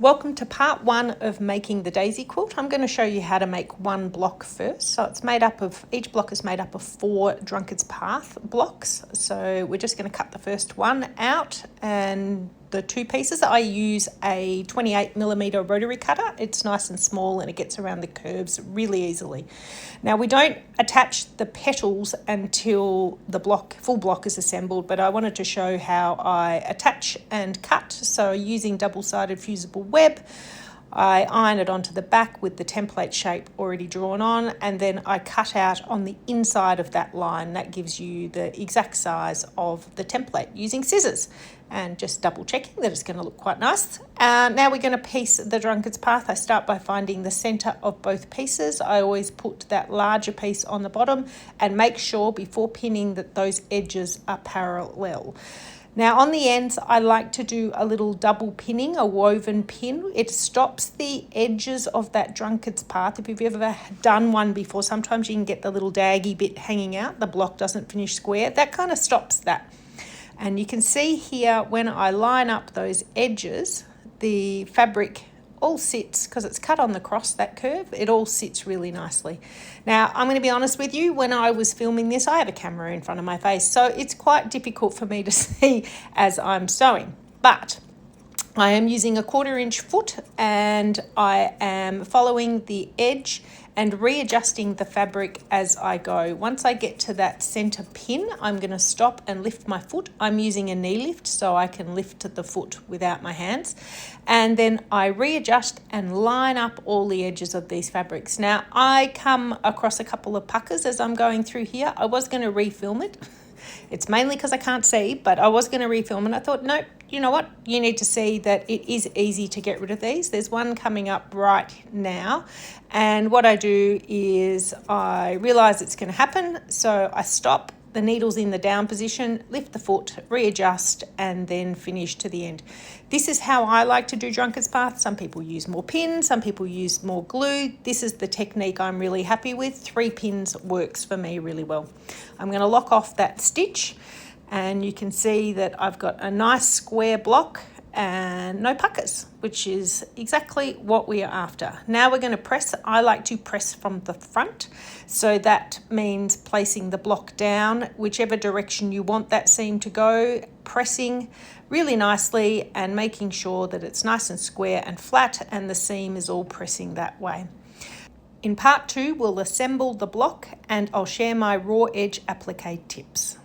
Welcome to part one of making the Daisy Quilt. I'm going to show you how to make one block first. So each block is made up of 4 Drunkard's Path blocks. So we're just going to cut the first one out, and the 2 pieces, I use a 28mm rotary cutter. It's nice and small and it gets around the curves really easily. Now we don't attach the petals until the full block is assembled, but I wanted to show how I attach and cut. So using double-sided fusible web, I iron it onto the back with the template shape already drawn on, and then I cut out on the inside of that line. That gives you the exact size of the template using scissors, and just double checking that it's going to look quite nice. Now we're going to piece the Drunkard's Path. I start by finding the centre of both pieces. I always put that larger piece on the bottom and make sure before pinning that those edges are parallel. Now on the ends, I like to do a little double pinning, a woven pin. It stops the edges of that Drunkard's Path. If you've ever done one before, sometimes you can get the little daggy bit hanging out. The block doesn't finish square. That kind of stops that. And you can see here when I line up those edges, the fabric all sits, because it's cut on the cross, that curve, it all sits really nicely. Now, I'm going to be honest with you, when I was filming this, I have a camera in front of my face, so it's quite difficult for me to see as I'm sewing. But I am using a 1/4 inch foot, and I am following the edge and readjusting the fabric as I go. Once I get to that center pin, I'm going to stop and lift my foot. I'm using a knee lift so I can lift the foot without my hands. And then I readjust and line up all the edges of these fabrics. Now, I come across a couple of puckers as I'm going through here. I was going to refilm it. It's mainly because I can't see, but I was going to refilm, and I thought, nope, you know what? You need to see that it is easy to get rid of these. There's one coming up right now, and what I do is I realise it's going to happen, so I stop, the needle's in the down position, lift the foot, readjust, and then finish to the end. This is how I like to do Drunkard's Path. Some people use more pins, some people use more glue. This is the technique I'm really happy with. 3 pins works for me really well. I'm going to lock off that stitch, and you can see that I've got a nice square block and no puckers, which is exactly what we are after. Now we're going to press. I like to press from the front, so that means placing the block down whichever direction you want that seam to go, pressing really nicely and making sure that it's nice and square and flat, and the seam is all pressing that way. In part 2, we'll assemble the block, and I'll share my raw edge applique tips.